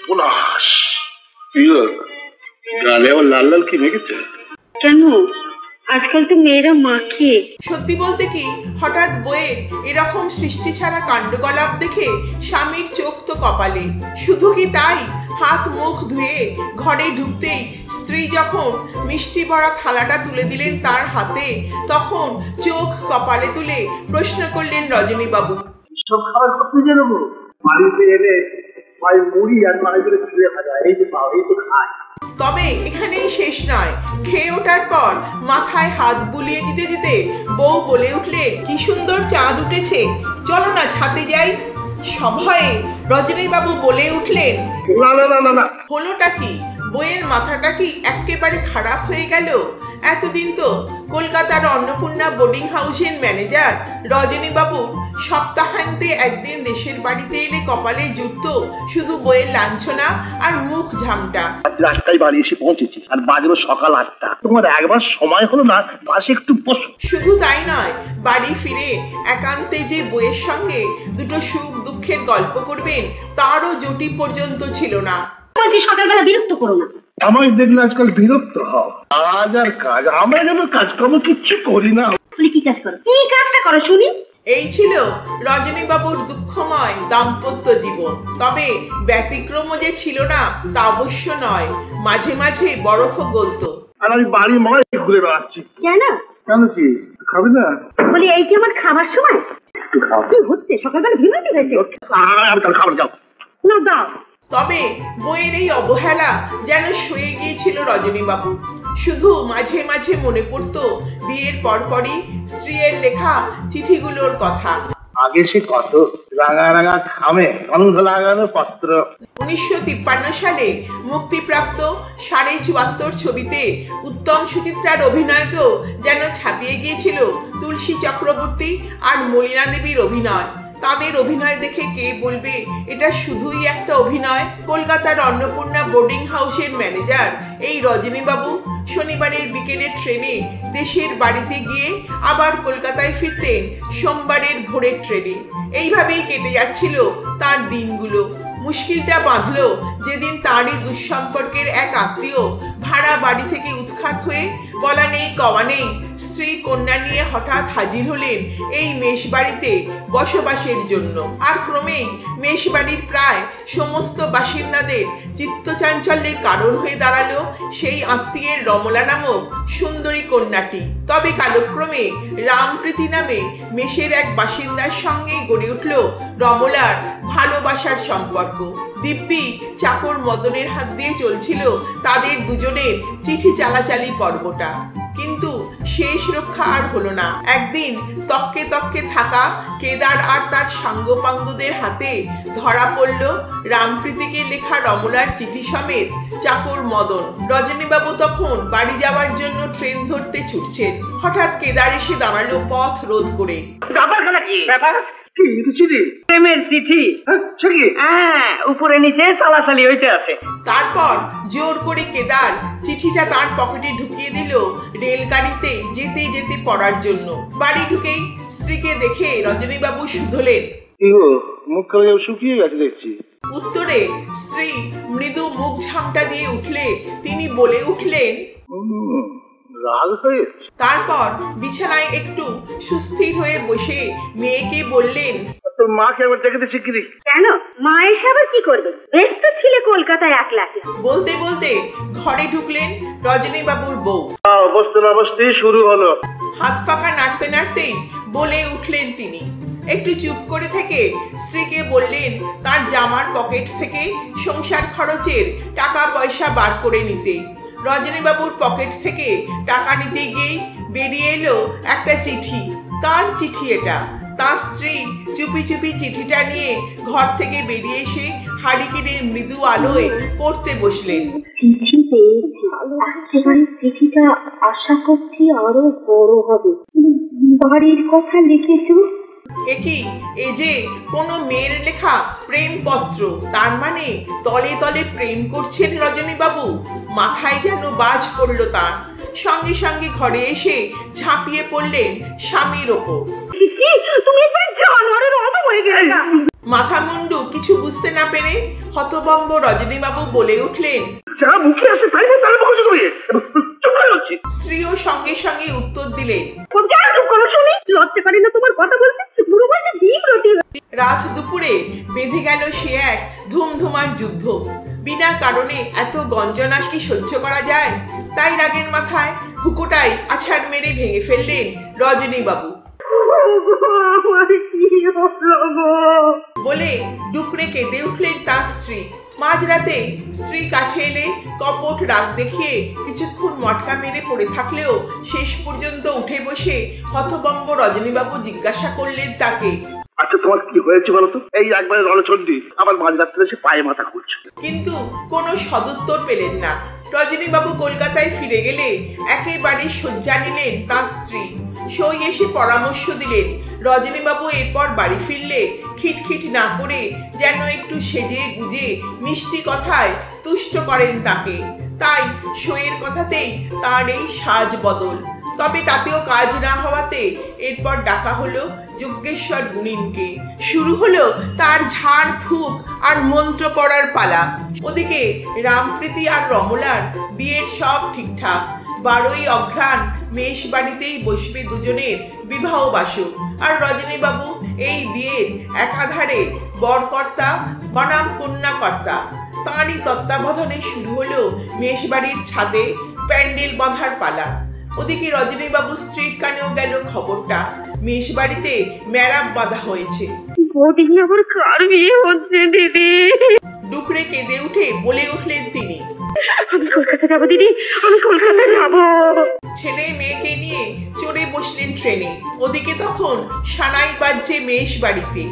পলাশ গালে আবার লাল লাল কি মেখেছে কেন? আজকাল তো মেয়েরা মাখিয়ে। সত্যি বলতে কি, হঠাৎ বইয়ের এরকম সৃষ্টি ছাড়া কাণ্ডকলাপ দেখে স্বামীর চোখ তো কপালে। শুধু কি তাই, হাত মুখ ধুয়ে ঘরে ঢুকতেই স্ত্রী যখন মিষ্টি ভরা থালাটা তুলে দিলেন তার হাতে, তখন চোখ কপালে তুলে প্রশ্ন করলেন রজনীবাবু, সব খাবার করতে জানবো? বাড়িতে এলে মুড়ি আর মাঝে করে ছিঁড়ে ভাজা, এই যে পাও, এই তো খায়। তবে এখানেই শেষ নয়। খেয়ে ওঠার পর মাথায় হাত বুলিয়ে দিতে দিতে বউ বলে উঠলেন, কি সুন্দর চাঁদ উঠেছে, চলো না ছাদে যাই। সভয়ে রজনীবাবু বলে উঠলেন, না না না না। হলোটা কি? বইয়ের মাথাটা কি একেবারে খারাপ হয়ে গেল? এতদিন তো কলকাতার অন্নপূর্ণা বোর্ডিং হাউসের ম্যানেজার রজনীবাবু সপ্তাহান্তে একদিন দেশের বাড়িতে এলে কপালে জুটত শুধু বইয়ের লাঞ্ছনা আর মুখ ঝামটা। রাস্তায় বাড়ি এসে পৌঁছেছি আর বাজলো সকাল 8টা। তোমার একবার সময় হলো না পাশে একটু বসো? শুধু তাই নয়, বাড়ি ফিরে একান্তে যে বইয়ের সঙ্গে দুটো সুখ দুঃখের গল্প করবেন তারও জুটি পর্যন্ত ছিল না। সকালবেলা বিরক্ত করো না। আমায় দেখলে আজকাল বিরক্ত হও। কাজ আর কাজ, আমরা যেন কাজকর্ম কিচ্ছু করি না। কি কাজ করো? কি কাজটা করো শুনি? এই ছিল রজনীবাবুর দুঃখময় দাম্পত্য জীবন। তবে ব্যতিক্রমও যে ছিল না তা অবশ্য নয়, মাঝে মাঝে বরফও গলত। আর আমি বাড়ি ময় ঘুরে বেড়াচ্ছি। কেন? কেন কি খাবি না? বলি এই কি আমার খাবার সময়? একটু খাও। কি হচ্ছে? সকালবেলা বিরক্ত হয়েছে। আমি তাহলে খাবার যাও না দাও। তবে বইয়ের এই অবহেলা যেন শুয়ে গিয়েছিল রজনীবাবু। শুধু মাঝে মাঝে মনে পড়তো বিয়ের পরপরই স্ত্রীর লেখা চিঠিগুলোর কথা। আগে সে কত রাঙা রাঙা খামে গন্ধ লাগানো পত্র। 1953 সালে মুক্তিপ্রাপ্ত 74.5 ছবিতে উত্তম সুচিত্রার অভিনয়কেও যেন ছাপিয়ে গিয়েছিল তুলসী চক্রবর্তী আর মলিনা দেবীর অভিনয়। তাদের অভিনয় দেখে কে বলবে এটা শুধুই একটা অভিনয়? কলকাতার অন্নপূর্ণা বোর্ডিং হাউসের ম্যানেজার এই রজনীবাবু শনিবারের বিকেলের ট্রেনে দেশের বাড়িতে গিয়ে আবার কলকাতায় ফিরতেন সোমবারের ভোরের ট্রেনে। এইভাবেই কেটে যাচ্ছিল তার দিনগুলো। মুশকিলটা বাঁধলো যেদিন তারই দুঃসম্পর্কের এক আত্মীয় ভাড়া বাড়ি থেকে উৎখাত হয়ে বলা নেই কওয়া নেই স্ত্রী কন্যা নিয়ে হঠাৎ হাজির হলেন এই মেষবাড়িতে বসবাসের জন্য। আর ক্রমেই মেষবাড়ির প্রায় সমস্ত বাসিন্দাদের চিত্তচাঞ্চল্যের কারণ হয়ে দাঁড়ালো সেই আত্মীয়ের রমলা নামক সুন্দরী কন্যাটি। তবে কালক্রমে রামপ্রীতি নামে মেষের এক বাসিন্দার সঙ্গে গড়ে উঠল রমলার ভালোবাসার সম্পর্ক। দিব্যি চাকর মদনের হাত দিয়ে চলছিল তাদের দুজনের চিঠি চালাচালি পর্বটা। কিন্তু শেষ রক্ষা আর হলো না। একদিন তককে তককে থাকা কেদার আর তার সাঙ্গপাঙ্গদের হাতে ধরা পড়ল রামপ্রীতিকে লেখা রমলার চিঠি সমেত চাকর মদন। রজনীবাবু তখন বাড়ি যাওয়ার জন্য ট্রেন ধরতে ছুটছেন। হঠাৎ কেদার এসে দাঁড়ালো পথ রোধ করে। প্রেমের চিঠি, উপরে নিচে চালাচালি হইতে আছে। তারপর জোর করে কেদার চিঠিটা তার পকেটে ঢুকিয়ে দিল রেলগাড়িতে যেতে যেতে পড়ার জন্য। বাড়ি ঢুকেই স্ত্রীকে দেখে রজনীবাবু শুধলেন, মুখ শুকিয়ে গেছে দেখছি। উত্তরে স্ত্রী মৃদু মুখ ঝামটা দিয়ে উঠলে তিনি বলে উঠলেন, রাগ হয়ে। তারপর বিছানায় একটু সুস্থির হয়ে বসে মেয়েকে বললেন, তোর মাকে একবার দেখতে শিখিয়ে দিই। কেন? মা এসে আবার কি করবে? ব্যস্ত ছিলে কলকাতায় একলা। বলতে বলতে ঘরে ঢুকলেন রজনীবাবুর বউ। বসতে না বসতেই শুরু হলো। হাত পাকা নাড়তে নাড়তেই বলে উঠলেন তিনি। একটু চুপ করে থেকে স্ত্রীকে বললেন তার জামার পকেট থেকে সংসার খরচের টাকা পয়সা বার করে নিতে। রজনীবাবুর পকেট থেকে টাকা নিতে গিয়েই বেরিয়ে এলো একটা চিঠি। কার চিঠি এটা? তার স্ত্রী চুপি চুপি চিঠিটা নিয়ে ঘর থেকে বেরিয়ে এসে হারিকেনের মৃদু আলোয় পড়তে বসলেন। চিঠি পেয়েছি, একেবারে চিঠিটা আশা করছি আরো বড় হবে। বাড়ির কথা লিখেছো? একই এ যে কোনো মেয়ের লেখা প্রেমপত্র। তার মানে তলে তলে প্রেম করছেন রজনীবাবু। মাথায় যেন বাজ পড়ল তার। সঙ্গে সঙ্গে ঘরে এসে ঝাঁপিয়ে পড়লেন স্বামীর ওপর। কি দিদি, তুমি একবার জানোয়ারের মতো হয়ে গেলে না। মাথা মুন্ডু কিছু বুঝতে না পেরে হতভম্ব রজনীবাবু বলে উঠলেন, যা মুখে আসে তাই তার মুখে চুপ করে যাচ্ছি। স্ত্রীও সঙ্গে সঙ্গে উত্তর দিলেন, চুপ করো শুনি, লড়তে পারি না তোমার কথা বলতে, পুরো বলছে ডিম রুটি। রাত দুপুরে বেঁধে গেল সে এক ধুমধুমার যুদ্ধ। বিনা কারণে এত গঞ্জনা কি সহ্য করা যায়? তাই রাগের মাথায় হুকোটাই আছাড় মেরে ভেঙে ফেললেন রজনীবাবু। বলে ডুকরে কেঁদে উঠলেন তার স্ত্রী। মাঝরাতে স্ত্রী কাছে এলে কপট রাগ দেখিয়ে কিছুক্ষণ মটকা মেরে পড়ে থাকলেও শেষ পর্যন্ত উঠে বসে হতভম্ব রজনীবাবু জিজ্ঞাসা করলেন তাকে, আচ্ছা তোমার কি হয়েছে বলো তো? এই একবারে রণচণ্ডী আবার মাঝরাত্রে এসে পায়ে মাথা ঘুরছে। কিন্তু কোনো সদুত্তর পেলেন না। রজনীবাবু কলকাতায় ফিরে গেলে একেবারে শয্যা নিলেন তার স্ত্রী। সই এসে পরামর্শ দিলেন রজনীবাবু এরপর বাড়ি ফিরলে খিটখিট না করে যেন একটু সেজে গুজে মিষ্টি কথায় তুষ্ট করেন তাকে। তাই সইয়ের কথাতেই তার এই সাজ বদল। তবে তাতেও কাজ না হওয়াতে এরপর ডাকা হলো যজ্ঞেশ্বর গুণিনকে। শুরু হলো তার ঝাড় ফুঁক আর মন্ত্র পড়ার পালা। ওদিকে রামপ্রীতি আর রমলার বিয়ের সব ঠিকঠাক। 12ই অঘ্রাণ মেষ বাড়িতেই বসবে দুজনের বিবাহ বাসর। আর রজনীবাবু এই বিয়ের একাধারে বরকর্তা বনাম কন্যাকর্তা। তাঁরই তত্ত্বাবধানে শুরু হলো মেষ বাড়ির ছাদে প্যান্ডেল বাঁধার পালা। ওদিকে রজনীবাবু স্ত্রীর কানেও গেল খবরটা, মেষ বাড়িতে মেরাপ বাঁধা হয়েছে। আবার কার বিয়ে হচ্ছে দিদি? ডুকরে কেঁদে উঠে বলে উঠলেন তিনি, আমি কলকাতা যাবো দিদি, আমি কলকাতা যাবো। ছেলে মেয়েকে নিয়ে চড়ে বসলেন ট্রেনে। ওদিকে তখন সানাই বাজছে মেষ বাড়িতে।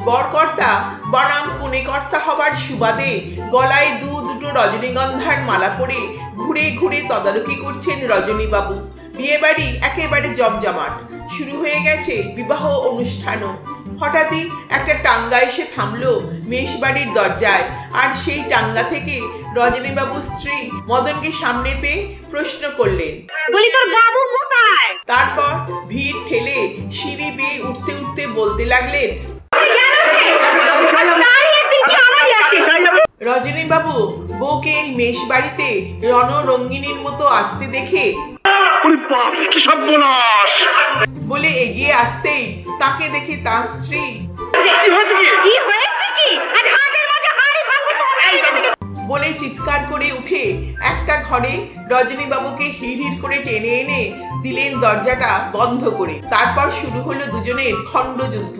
বরকর্তা বনাম কনেকর্তা হবার সুবাদে গলায় দুটো রজনীগন্ধার মালা পরে ঘুরে ঘুরে তদারকি করছেন রজনীবাবু। বিয়ে বাড়ি একেবারে জমজমাট। শুরু হয়ে গেছে বিবাহ অনুষ্ঠানও। হঠাৎই একটা টাঙ্গা এসে থামলো মেষ বাড়ির দরজায়। আর সেই টাঙ্গা থেকে রজনীবাবুর স্ত্রী মদনকে সামনে পেয়ে প্রশ্ন করলেন, বলি তোর বাবু কোথায়? তারপর ভিড় ঠেলে সিঁড়ি বেয়ে উঠতে উঠতে বলতে লাগলেন, রজনীবাবু বউকে এই মেষ বাড়িতে রণরঙ্গিনীর মতো আসতে দেখে বলে এগিয়ে আসতেই তাকে দেখে তার স্ত্রী বলে চিৎকার করে উঠে একটা ঘরে রজনীবাবুকে হিড়হিড় করে টেনে এনে দিলেন দরজাটা বন্ধ করে। তারপর শুরু হলো দুজনের খণ্ডযুদ্ধ।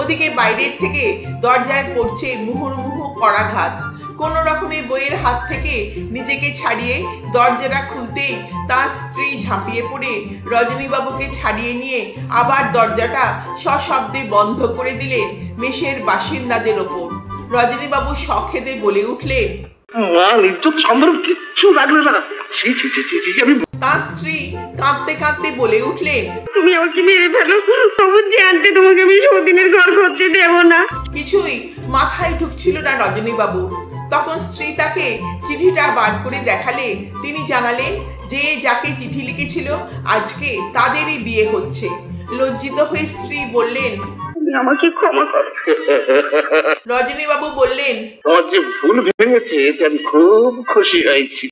ওদিকে বাইরের থেকে দরজায় পড়ছে মুহুর্মুহু করাঘাত। কোন রকমে বইয়ের হাত থেকে নিজেকে ছাড়িয়ে দরজাটা খুলতেই তার স্ত্রী ঝাঁপিয়ে পড়ে রজনীবাবুকে ছাড়িয়ে নিয়ে আবার দরজাটা সশব্দে বন্ধ করে দিলেন মেষের বাসিন্দাদের ওপর। রজনীবাবু শখেদে বলে উঠলেন, তার স্ত্রী কাঁদতে কাঁদতে বলে উঠলেন, তুমি আমাকে মেরে ফেলো, তবু জানতে তোমাকে আমি সতীনের ঘর করতে দেব না। কিছুই মাথায় ঢুকছিল না রজনীবাবু। তখন স্ত্রী তাকে চিঠিটা বার করে দেখালে তিনি জানালেন যে যাকে চিঠি লিখেছিল আজকে তাদেরই বিয়ে হচ্ছে। লজ্জিত হয়ে স্ত্রী বললেন, আমাকে ক্ষমা করো। রজনীবাবু বললেন, তোমার যে ভুল ভেঙেছে এতে আমি খুব খুশি হয়েছি।